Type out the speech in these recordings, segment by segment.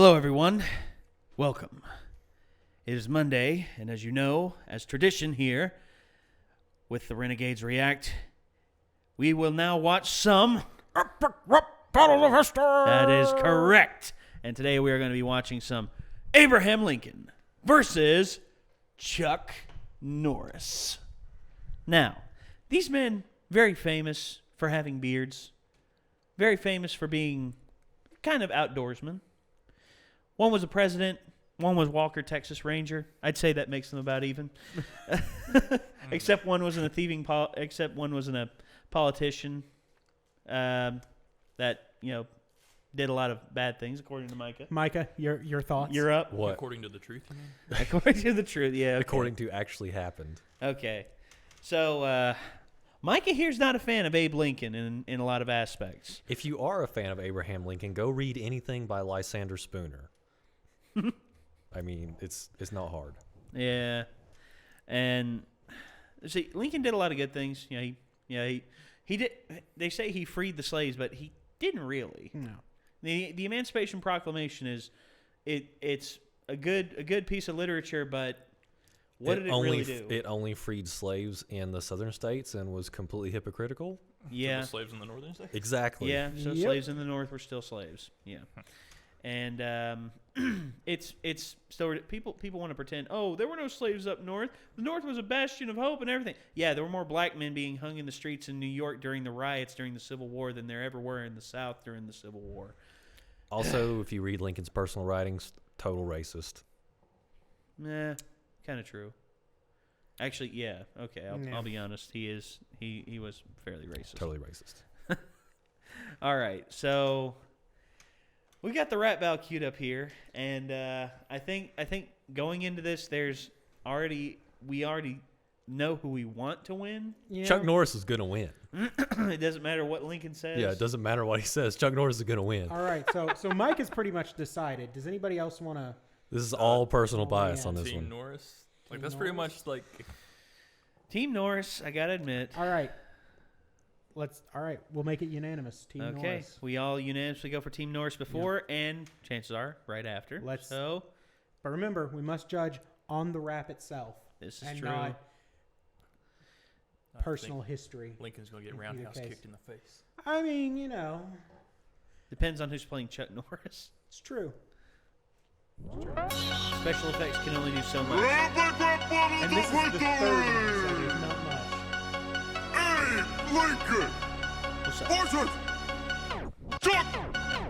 Hello, everyone. Welcome. It is Monday, and as you know, as tradition here with the Renegades React, we will now watch some epic rap battles of history. That is correct. And today we are going to be watching some Abraham Lincoln versus Chuck Norris. Now, these men, very famous for having beards, very famous for being kind of outdoorsmen. One was a president, one was Walker, Texas Ranger. I'd say that makes them about even. Except one wasn't a politician that, did a lot of bad things, according to Micah. Micah, your thoughts? You're up. What? According to the truth, you mean? According to the truth, yeah. Okay. According to actually happened. Okay. So, Micah here's not a fan of Abe Lincoln in a lot of aspects. If you are a fan of Abraham Lincoln, go read anything by Lysander Spooner. I mean, it's not hard. Yeah. And see, Lincoln did a lot of good things. He did. They say he freed the slaves, but he didn't really. No. The Emancipation Proclamation it's a good piece of literature, but what did it really do? It only freed slaves in the southern states and was completely hypocritical. Yeah. So the slaves in the northern states? Exactly. Yeah. So Yep. slaves in the North were still slaves. Yeah. And it's still people want to pretend, oh, there were no slaves up north. The North was a bastion of hope and everything. Yeah, there were more black men being hung in the streets in New York during the riots during the Civil War than there ever were in the South during the Civil War. Also, if you read Lincoln's personal writings, total racist. Nah, kind of true. Actually, yeah. Okay, I'll be honest. He was fairly racist. Totally racist. All right, so we got the rap battle queued up here, and I think going into this, we already know who we want to win. Yeah. Chuck Norris is going to win. It doesn't matter what Lincoln says. Yeah, it doesn't matter what he says. Chuck Norris is going to win. All right, so Mike is pretty much decided. Does anybody else want to? This is all personal bias yeah. on this Team one. Norris? Team That's pretty Norris? much like... Team Norris, I gotta admit. All right, we'll make it unanimous. Team Okay, Norris. we all unanimously go for Team Norris before, and chances are right after. But remember, we must judge on the rap itself. This is and true. not I personal think history. Lincoln's going to get Either roundhouse case. kicked in the face. I mean, Depends on who's playing Chuck Norris. it's true. Special effects can only do so much. And this is the third one, so there's not much. Abe Lincoln What's up? versus Chuck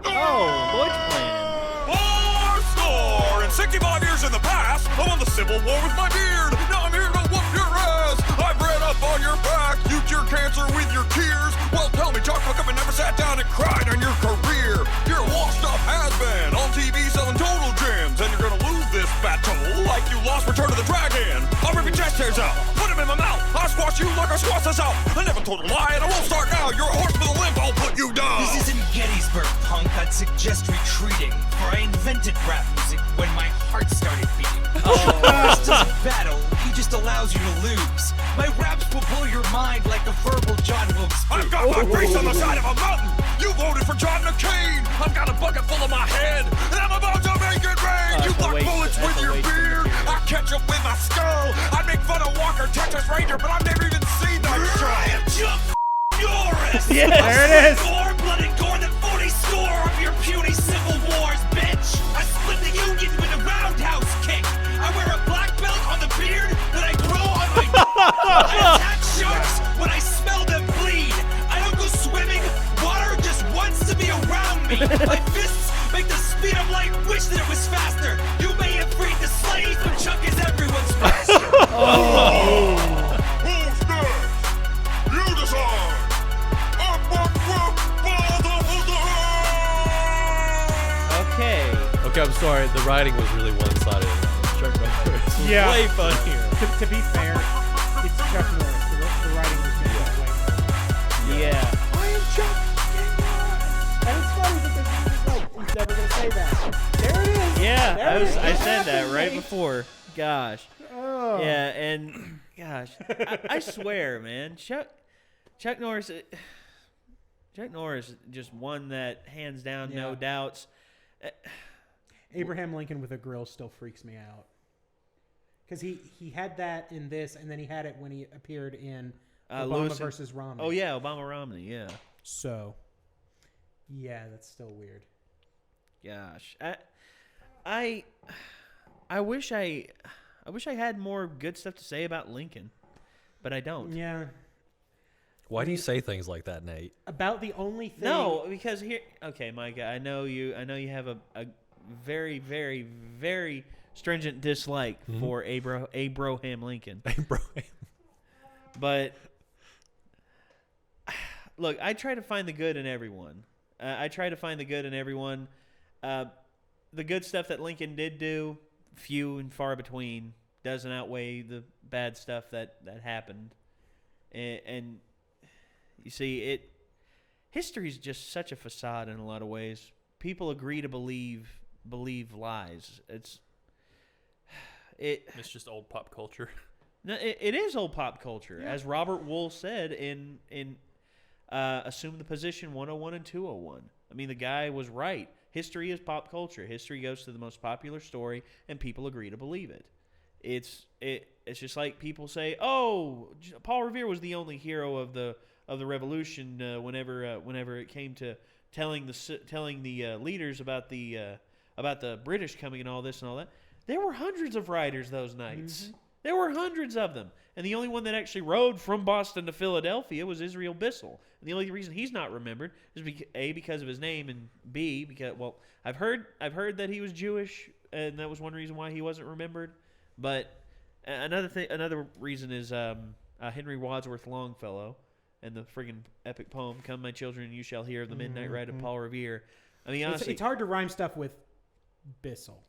Oh, Lloyd's playing. Score! In 65 years in the past, I won the Civil War with my beard. Now I'm here to whoop your ass. I've read up on your back. You cure cancer with your tears. Well, tell me, Chuck, how come you never sat down and cried on your career? You're a washed-up has-been on TV selling total gems, and you're gonna lose this battle like you lost Return of the Dragon. I'll rip your chest hairs out, put him in my mouth. I'll squash you like I squash this out. I never told a lie, and I won't start now. You're a horse with a limp, I'll put you down. This isn't Gettysburg, punk. I'd suggest retreating, for I invented rap music when my heart started beating. Norris doesn't battle, he just allows you to lose. My raps will blow your mind like a verbal John Wilkes I've Booth. got my face on the side of a mountain. You voted for John McCain. I've got a bucket full of my head, and I'm about to make it rain. You that's a block waste- bullets that's with a your waste of beard. material. I catch up with my skull. I make fun of Walker, Texas Ranger, but I've never even seen that show. I am Chuck Norris! Yeah, there it is. More blood and gore than 40 score of your puny civil wars, bitch! I split the Union with a roundhouse kick. I wear a black belt on the beard that I grow on my... I attack sharks when I smell them bleed. I don't go swimming. Water just wants to be around me. My fists make the speed of light wish that it was faster. You may have freed the slaves, but Chuck is everyone's master. Who's next? You decide. Up, Okay. Okay, I'm sorry. The writing was really one-sided. Chuck Norris was Yeah. way funnier. To be fair, it's Chuck Norris. The writing was made way better. Yeah. I am Chuck Norris. And it's funny because he's never going to say that. There it is. Yeah, There it is. I It said that happened, right mate. before. Gosh. Oh. Yeah, and gosh, I swear, man, Chuck Norris just won that hands down, no Yeah. doubts. Abraham Lincoln with a grill still freaks me out. Because he had that in this, and then he had it when he appeared in Obama Lewis versus Romney. Oh yeah, Obama Romney. Yeah. So, yeah, that's still weird. Gosh, I wish I had more good stuff to say about Lincoln, but I don't. Yeah. Why do you say things like that, Nate? About the only thing. No, because here. Okay, Micah, I know you have a very, very, very stringent dislike for Abraham Lincoln. But look, I try to find the good in everyone. The good stuff that Lincoln did do, few and far between, doesn't outweigh the bad stuff that happened. And you see, history is just such a facade in a lot of ways. People agree to believe lies. It's just old pop culture. No, it is old pop culture, as Robert Wool said in Assume the Position 101 and 201. I mean, the guy was right. History is pop culture. History goes to the most popular story, and people agree to believe it. It's just like people say, "Oh, Paul Revere was the only hero of the Revolution." Whenever it came to telling the leaders about the British coming and all this and all that, there were hundreds of riders those nights. Mm-hmm. There were hundreds of them. And the only one that actually rode from Boston to Philadelphia was Israel Bissell. And the only reason he's not remembered is because of his name, and B, because, well, I've heard that he was Jewish, and that was one reason why he wasn't remembered. But another reason is Henry Wadsworth Longfellow and the friggin' epic poem, "Come, my children, you shall hear of the midnight ride of Paul Revere." I mean, honestly, it's hard to rhyme stuff with Bissell.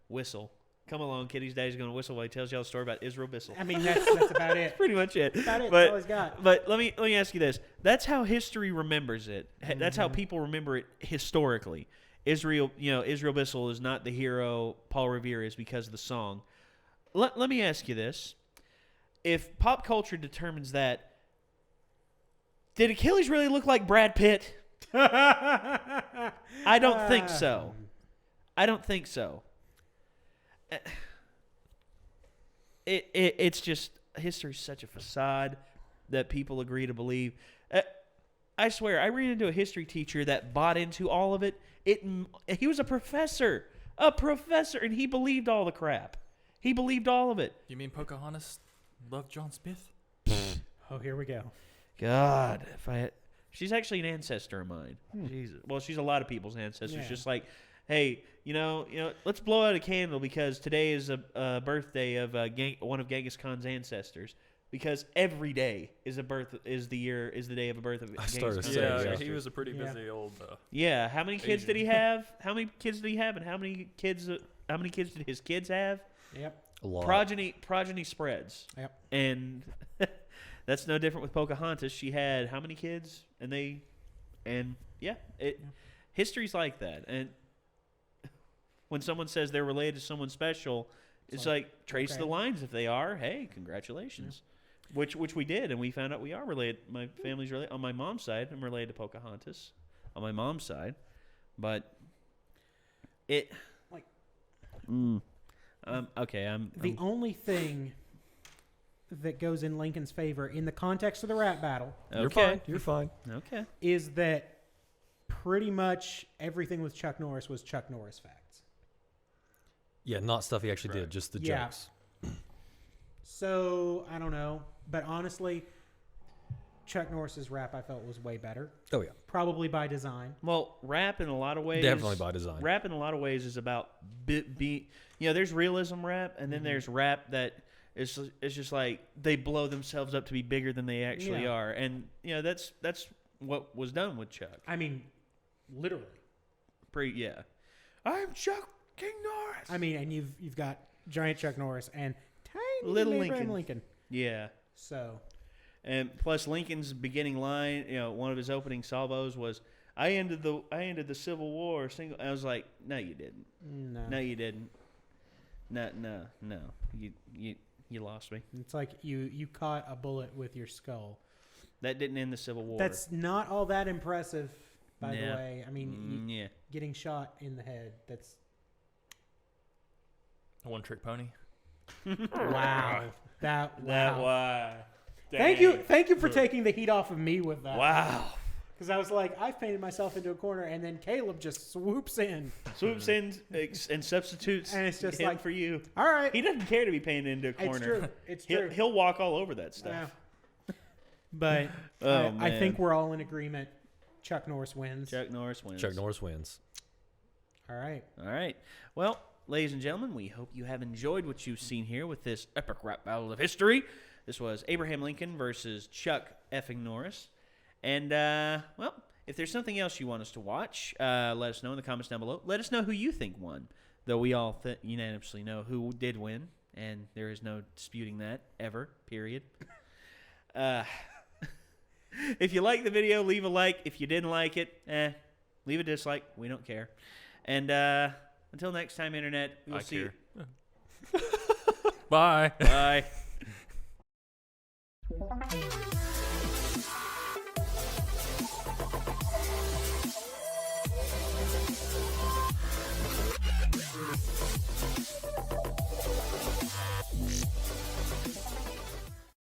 Whistle. Come along, Kitty's daddy's going to whistle while he tells y'all a story about Israel Bissell. I mean, that's about it. That's pretty much it. That's about it. But, that's all he's got. But let me ask you this. That's how history remembers it. That's how people remember it historically. Israel Bissell is not the hero Paul Revere is because of the song. Let me ask you this. If pop culture determines that, did Achilles really look like Brad Pitt? I don't think so. It's just, history's such a facade that people agree to believe. I swear, I ran into a history teacher that bought into all of it. He was a professor, and he believed all the crap. He believed all of it. You mean Pocahontas loved John Smith? Oh, here we go. God, she's actually an ancestor of mine. She's a lot of people's ancestors. Yeah. Just like, hey, let's blow out a candle because today is a birthday of one of Genghis Khan's ancestors. Because every day is the day of a birth of Genghis Khan's ancestors. He was a pretty busy old. Yeah, how many kids did he have? How many kids did he have, and how many kids did his kids have? Yep. A lot. Progeny spreads. Yep. And that's no different with Pocahontas. She had how many kids? History's like that. And when someone says they're related to someone special, it's like trace the lines. If they are, hey, congratulations. Yeah. Which we did, and we found out we are related. My family's related. On my mom's side, I'm related to Pocahontas. On my mom's side. But it... Like... The only thing that goes in Lincoln's favor in the context of the rap battle... Okay. You're fine. Okay. ...is that pretty much everything with Chuck Norris was Chuck Norris facts. Yeah, not stuff he actually did, just the jokes. So, I don't know. But honestly, Chuck Norris's rap I felt was way better. Oh, yeah. Probably by design. Well, rap in a lot of ways... Definitely by design. Rap in a lot of ways is about... there's realism rap, and then there's rap that is just like they blow themselves up to be bigger than they actually are. And, that's what was done with Chuck. I mean, literally. I'm Chuck King Norris. I mean, and you've got giant Chuck Norris and tiny little Abraham Lincoln. Yeah. So. And plus Lincoln's beginning line, one of his opening salvos was, I ended the Civil War single. I was like, no, you didn't. No, you didn't. No. You lost me. It's like you caught a bullet with your skull. That didn't end the Civil War. That's not all that impressive, by the way. I mean, yeah. Getting shot in the head, that's A one-trick pony. Wow. That Why? Thank you for taking the heat off of me with that. Wow. Because I was like, I've painted myself into a corner, and then Caleb just swoops in. Swoops in and substitutes And it's just him like- for you. All right. He doesn't care to be painted into a corner. It's true. It's He'll, true. he'll walk all over that stuff. Yeah. But Oh, I man. think we're all in agreement. Chuck Norris wins. Chuck Norris wins. Chuck Norris wins. All right. All right. Well, ladies and gentlemen, we hope you have enjoyed what you've seen here with this epic rap battle of history. This was Abraham Lincoln versus Chuck effing Norris. And, well, if there's something else you want us to watch, let us know in the comments down below. Let us know who you think won, though we all unanimously know who did win, and there is no disputing that ever, period. If you liked the video, leave a like. If you didn't like it, leave a dislike. We don't care. And until next time, Internet, we will I see you. care. Bye. Bye.